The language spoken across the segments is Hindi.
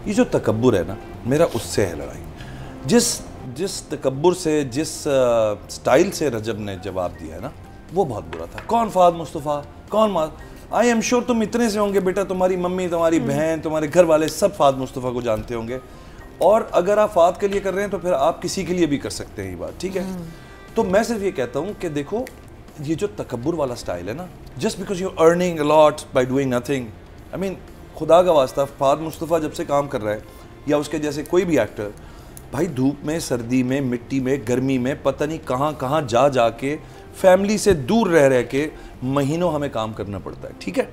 ये जो तकब्बुर है ना, मेरा उससे है लड़ाई। जिस तकब्बुर से, जिस स्टाइल से रजब ने जवाब दिया है ना, वो बहुत बुरा था। कौन फहद मुस्तफ़ा, कौन आई एम श्योर तुम इतने से होंगे बेटा, तुम्हारी मम्मी, तुम्हारी बहन, तुम्हारे घर वाले सब फहद मुस्तफ़ा को जानते होंगे। और अगर आप फहद के लिए कर रहे हैं तो फिर आप किसी के लिए भी कर सकते हैं ये बात, ठीक है। तो मैं सिर्फ ये कहता हूँ कि देखो, ये जो तकब्बुर वाला स्टाइल है ना, just because you earning a lot by doing nothing, I mean खुदा का वास्ता, फहद मुस्तफ़ा जब से काम कर रहा है या उसके जैसे कोई भी एक्टर, भाई धूप में, सर्दी में, मिट्टी में, गर्मी में, पता नहीं कहाँ कहाँ जा के, फैमिली से दूर रह के महीनों हमें काम करना पड़ता है, ठीक है।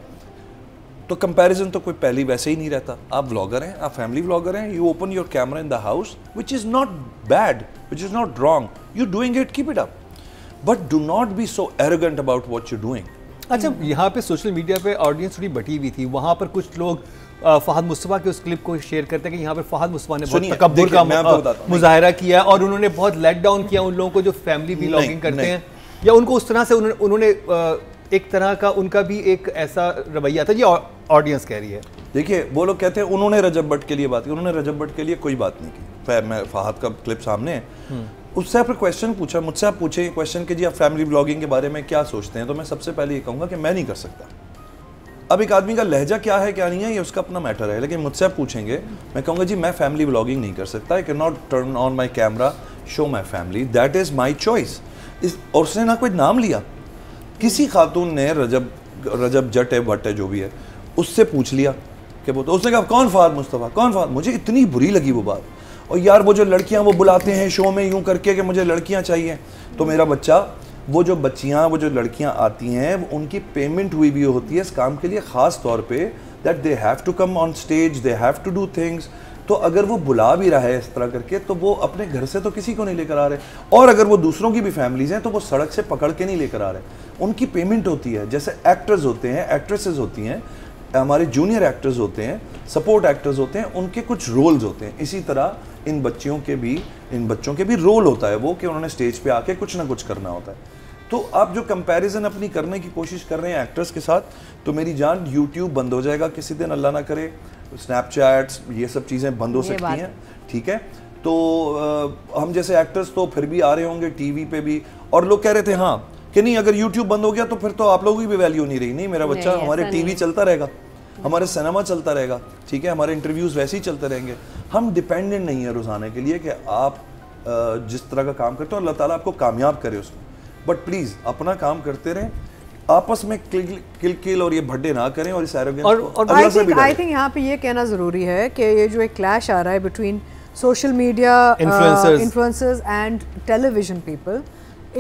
तो कंपैरिजन तो कोई पहली वैसे ही नहीं रहता। आप व्लॉगर हैं, आप फैमिली व्लॉगर हैं, you open your camera in the house, which is not bad, which is not wrong, you doing it, keep it up, but do not be so arrogant about what you doing. अच्छा, यहाँ पे सोशल मीडिया पे ऑडियंस थोड़ी बटी हुई थी, वहाँ पर कुछ लोग फहद मुस्तफ़ा के उस क्लिप को शेयर करते हैं कि यहाँ पे फहद मुस्तफ़ा ने बहुत तकब्बुर का मुजाहिरा किया और उन्होंने बहुत लेट डाउन किया उन लोगों को जो फैमिली व्लॉगिंग करते हैं, या उनको उस तरह से उन्होंने एक तरह का उनका भी एक ऐसा रवैया था, ये ऑडियंस कह रही है। देखिए, वो लोग कहते हैं उन्होंने रजब भट्ट के लिए बात की, उन्होंने रजब भट्ट के लिए कोई बात नहीं की। मैं फहद का क्लिप सामने है, उससे आपने क्वेश्चन पूछा, मुझसे आप पूछे क्वेश्चन कि जी आप फैमिली ब्लॉगिंग के बारे में क्या सोचते हैं, तो मैं सबसे पहले ये कहूँगा कि मैं नहीं कर सकता। अब एक आदमी का लहजा क्या है क्या नहीं है ये उसका अपना मैटर है, लेकिन मुझसे आप पूछेंगे, मैं कहूँगा जी मैं फैमिली ब्लॉगिंग नहीं कर सकता, I can not turn on my camera, show my family, that is my choice. और उसने ना कोई नाम लिया, किसी खातून ने रजब जट है, भट्ट है, जो भी है, उससे पूछ लिया कि वो, तो उसने कहा कौन फहद मुस्तफ़ा, कौन फहद। मुझे इतनी बुरी लगी वो बात। और यार वो जो लड़कियां वो बुलाते हैं शो में यूं करके कि मुझे लड़कियां चाहिए, तो मेरा बच्चा, वो जो लड़कियां आती हैं उनकी पेमेंट हुई भी होती है इस काम के लिए, ख़ास तौर पे that they have to come on stage, they have to do things. तो अगर वो बुला भी रहा है इस तरह करके, तो वो अपने घर से तो किसी को नहीं लेकर आ रहे, और अगर वो दूसरों की भी फैमिलीज हैं तो वो सड़क से पकड़ के नहीं लेकर आ रहे, उनकी पेमेंट होती है। जैसे एक्टर्स होते हैं, एक्ट्रेसेस होती हैं, हमारे जूनियर एक्टर्स होते हैं, सपोर्ट एक्टर्स होते हैं, उनके कुछ रोल्स होते हैं। इसी तरह इन बच्चों के भी रोल होता है वो, कि उन्होंने स्टेज पे आके कुछ ना कुछ करना होता है। तो आप जो कंपैरिजन अपनी करने की कोशिश कर रहे हैं एक्टर्स के साथ, तो मेरी जान यूट्यूब बंद हो जाएगा किसी दिन, अल्लाह ना करे, स्नैपचैट्स, ये सब चीज़ें बंद हो सकती हैं, ठीक है। तो हम जैसे एक्टर्स तो फिर भी आ रहे होंगे टीवी पे भी, और लोग कह रहे थे हाँ कि नहीं अगर यूट्यूब बंद हो गया तो फिर तो आप लोगों की भी वैल्यू नहीं रही। नहीं मेरा बच्चा, हमारे टीवी चलता रहेगा, हमारे सिनेमा चलता रहेगा, ठीक है, हमारे इंटरव्यूज़ वैसे ही चलते रहेंगे। हम डिपेंडेंट नहीं है रोज़ाना के लिए कि आप जिस तरह का काम करते हो अल्लाह ताला आपको कामयाब करे उसमें, बट प्लीज़ अपना काम करते रहें, आपस में किल और ये भड्डे ना करें, और इस एरोगेंस को अल्लाह से भी डरें। आई थिंक यहाँ पे ये कहना ज़रूरी है कि ये जो एक क्लैश आ रहा है between social media influencers and television people,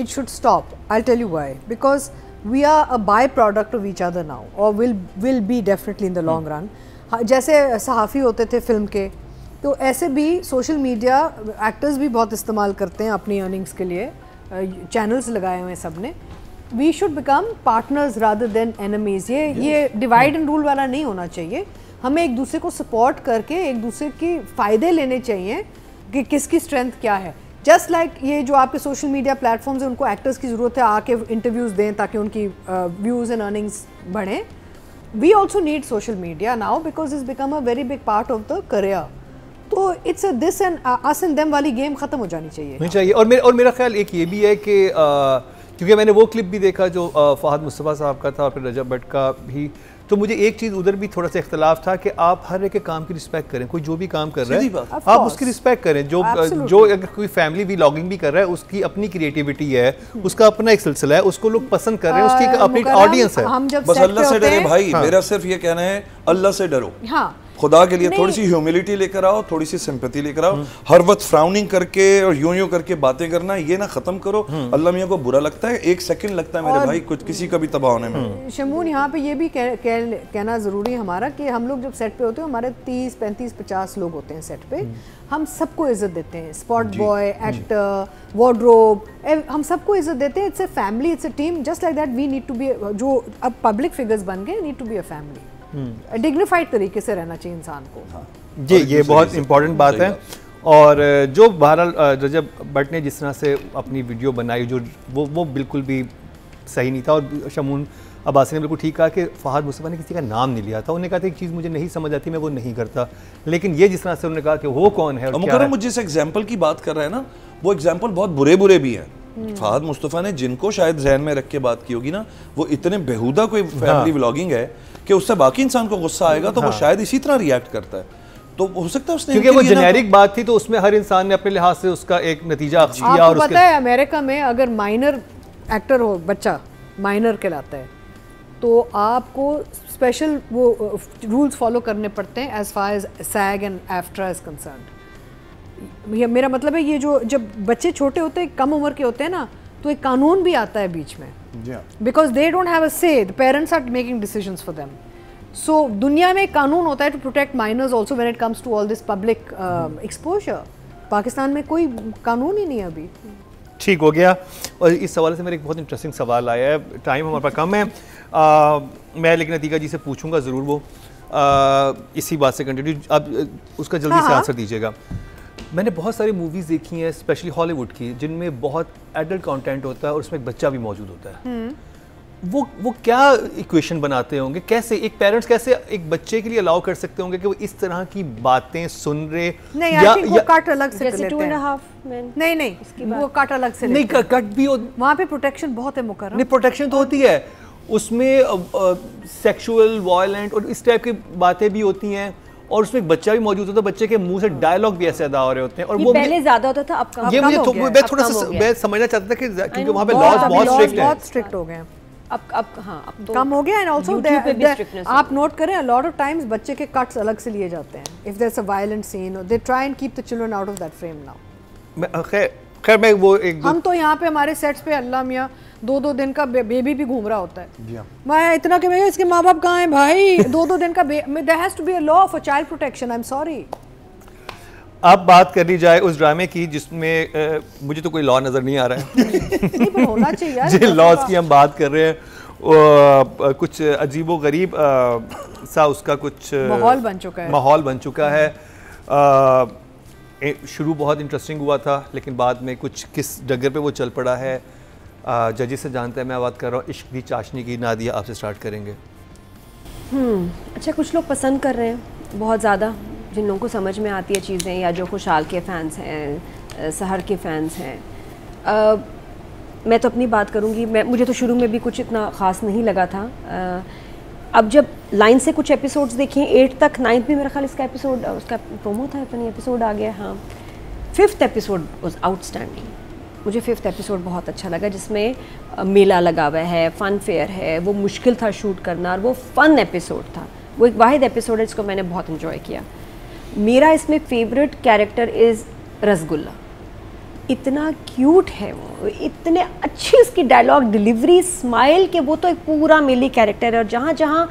it should stop. I'll tell you why. Because we are a byproduct of each other now, or will be definitely in the long run. जैसे सहाफ़ी होते थे फिल्म के, तो ऐसे भी सोशल मीडिया एक्टर्स भी बहुत इस्तेमाल करते हैं अपनी अर्निंग्स के लिए, चैनल्स लगाए हुए हैं सब ने। We should become partners rather than enemies. ये डिवाइड एंड रूल वाला नहीं होना चाहिए। हमें एक दूसरे को सपोर्ट करके एक दूसरे के फ़ायदे लेने चाहिए कि किसकी स्ट्रेंथ क्या है। जस्ट लाइक ये जो आपके सोशल मीडिया प्लेटफॉर्म्स हैं, उनको एक्टर्स की ज़रूरत है आके इंटरव्यूज़ दें ताकि उनकी व्यूज़ एंड अर्निंग्स बढ़ें। We also need social media now because it's become a very big part of the career. तो it's a this and us and them वाली गेम ख़त्म हो जानी चाहिए। और मेरा ख्याल एक ये भी है कि क्योंकि मैंने वो क्लिप भी देखा जो फहद मुस्तफ़ा साहब का था और फिर रजब भट्ट का भी, तो मुझे एक चीज़ उधर भी थोड़ा सा इख्तलाफ था कि आप हर एक के काम की रिस्पेक्ट करें। कोई जो भी काम कर रहा है आप उसकी रिस्पेक्ट करें। जो अगर कोई फैमिली व्लॉगिंग भी कर रहा है, उसकी अपनी क्रिएटिविटी है, उसका अपना एक सिलसिला है, उसको लोग पसंद कर रहे हैं, उसकी अपनी ऑडियंस है। बस अल्लाह से डरे भाई, मेरा सिर्फ ये कहना है अल्लाह से डरो। हाँ, खुदा के लिए थोड़ी सी ह्यूमिलिटी लेकर आओ, थोड़ी सी सिंपैथी लेकर आओ। हर वक्त फ्राउनिंग करके और यूं करके बातें करना, ये ना खत्म करो। अल्लाह मियां को बुरा लगता है, एक सेकंड लगता है मेरे भाई कुछ किसी का भी तबाह होने में। शमून, यहाँ पे ये भी कहना ज़रूरी है हमारा कि हम लोग जब सेट पे होते हैं, हमारे 30, 35, 50 लोग होते हैं सेट पे, हम सबको इज्जत देते हैं। स्पॉट बॉय, एक्टर, वार्डरोब, हम सबको इज्जत देते हैं। It's a family, it's a team. Just like that we need to be, जो अब पब्लिक फिगर्स बन गए, need to be a family. Dignified तरीके से रहना चाहिए इंसान को। हाँ। जी, ये बहुत इंपॉर्टेंट बात है। और जो बहरहाल रजब भट्ट ने जिस तरह से अपनी वीडियो बनाई, जो वो बिल्कुल भी सही नहीं था। और शमून अब्बासी ने बिल्कुल ठीक कहा कि फ़हाद मुस्तफ़ा ने किसी का नाम नहीं लिया था, उन्होंने कहा था एक चीज़ मुझे नहीं समझ आती मैं वो नहीं करता, लेकिन ये जिस तरह से उन्होंने कहा कि वो कौन है और क्या है। मुझे जिस एग्जाम्पल की बात कर रहे हैं ना, वो एग्जाम्पल बहुत बुरे बुरे भी हैं। फ़हाद मुस्तफ़ा ने जिनको शायद जहन में रख के बात की होगी ना, वो इतने बेहुदा कोई फैमिली व्लॉगिंग है कि उससे बाकी इंसान को गुस्सा आएगा तो वो शायद इसी तरह रिएक्ट करता है। तो हो सकता है उसने, क्योंकि वो जेनेरिक बात थी तो उसमें हर इंसान ने अपने लिहाज से उसका एक नतीजा किया। और पता है अमेरिका में अगर माइनर एक्टर हो, बच्चा माइनर कहलाता है, तो आपको स्पेशल वो रूल्स फॉलो करने पड़ते हैं as far as SAG and AFTRA is concerned. मेरा मतलब है ये जो जब बच्चे छोटे होते हैं, कम उम्र के होते हैं ना, तो एक कानून भी आता है बीच में, because they don't have a say, the parents are making decisions for them. So दुनिया में एक कानून होता है to protect minors also when it comes to all this public exposure. Pakistan में कोई कानून ही नहीं है अभी। ठीक हो गया। और इस सवाल से मेरे एक बहुत इंटरेस्टिंग सवाल आया है, टाइम हमारे पास कम है, मैं लेकिन अतीका जी से पूछूंगा ज़रूर, वो इसी बात से कंटिन्यू, अब उसका जल्दी से आंसर दीजिएगा। मैंने बहुत सारी मूवीज़ देखी हैं स्पेशली हॉलीवुड की जिनमें बहुत एडल्ट कंटेंट होता है और उसमें एक बच्चा भी मौजूद होता है। वो क्या इक्वेशन बनाते होंगे, कैसे एक पेरेंट्स कैसे एक बच्चे के लिए अलाउ कर सकते होंगे कि वो इस तरह की बातें सुन रहे? नहीं, या वो कट अलग से लेते हैं। नहीं वो कट अलग से नहीं, कट भी वहाँ पे प्रोटेक्शन बहुत है मुकर्रम। नहीं, प्रोटेक्शन तो होती है उसमें, सेक्सुअल वायलेंट और इस टाइप की बातें भी होती हैं और उसमें एक बच्चा भी मौजूद होता है, बच्चे के मुंह से डायलॉग भी ऐसे अदा हो रहे होते हैं। और वो पहले ज्यादा होता था, अब कम। ये मुझे मैं थोड़ा सा मैं समझना चाहता था कि क्योंकि वहाँ पे लॉज बहुत स्ट्रिक्ट हो गए, अब तो कम हो गया। एंड ऑल्सो आप नोट करें a lot of times बच्चे के कट्स अलग से लिए जाते हैं if there's a violent scene, they try and keep the children out of that frame now। खैर मैं वो एक हम तो यहाँ पे हमारे सेट्स पे अल्लाह मियाँ 2-2 दिन का बेबी भी घूम रहा होता है। मैं इतना कि भैया इसके माँ बाप कहाँ हैं भाई, 2-2 दिन का there has to be a law for child protection, I'm sorry। अब बात कर ली जाए उस ड्रामे की जिसमें मुझे तो कोई लॉ नज़र नहीं आ रहा है। नहीं, पर होना चाहिए यार। जिन लॉज की हम बात कर रहे हैं कुछ अजीबो गरीब सा उसका कुछ माहौल बन चुका है। शुरू बहुत इंटरेस्टिंग हुआ था लेकिन बाद में कुछ किस डगर पे वो चल पड़ा है, जजेस से जानते हैं। मैं बात कर रहा हूँ इश्क दी चाशनी की। नादिया आपसे स्टार्ट करेंगे। अच्छा, कुछ लोग पसंद कर रहे हैं बहुत ज़्यादा, जिन लोगों को समझ में आती है चीज़ें, या जो खुशहाल के फ़ैन्स हैं, सहर के फ़ैन्स हैं। मैं तो अपनी बात करूँगी, मुझे तो शुरू में भी कुछ इतना ख़ास नहीं लगा था। अब जब लाइन से कुछ एपिसोड्स देखे 8 तक, 9th में मेरा ख्याल इसका एपिसोड, उसका प्रोमो था, इतनी एपिसोड आ गया। हाँ, 5th एपिसोड वाज आउटस्टैंडिंग। मुझे 5th एपिसोड बहुत अच्छा लगा, जिसमें मेला लगा हुआ है, फ़न फेयर है, वो मुश्किल था शूट करना और वो फ़न एपिसोड था। वो एक वाहिद एपिसोड है जिसको मैंने बहुत इन्जॉय किया। मेरा इसमें फेवरेट कैरेक्टर इज़ रसगुल्ला। इतना क्यूट है वो, इतने अच्छी उसकी डायलॉग डिलीवरी, स्माइल के, वो तो एक पूरा मेली कैरेक्टर है। और जहाँ जहाँ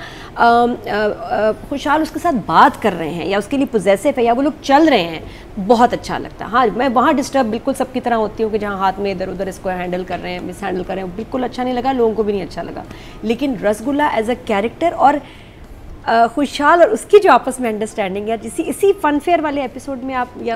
खुशहाल उसके साथ बात कर रहे हैं या उसके लिए पोजेसिव है या वो लोग चल रहे हैं, बहुत अच्छा लगता है। हाँ, मैं वहाँ डिस्टर्ब बिल्कुल सबकी तरह होती हूँ कि जहाँ हाथ में इधर उधर इसको हैंडल कर रहे हैं, मिस हैंडल कर रहे हैं, बिल्कुल अच्छा नहीं लगा, लोगों को भी नहीं अच्छा लगा। लेकिन रसगुल्ला एज अ कैरेक्टर और खुशहाल और उसकी जो आपस में अंडरस्टैंडिंग है, इसी फन फेयर वाले एपिसोड में आप या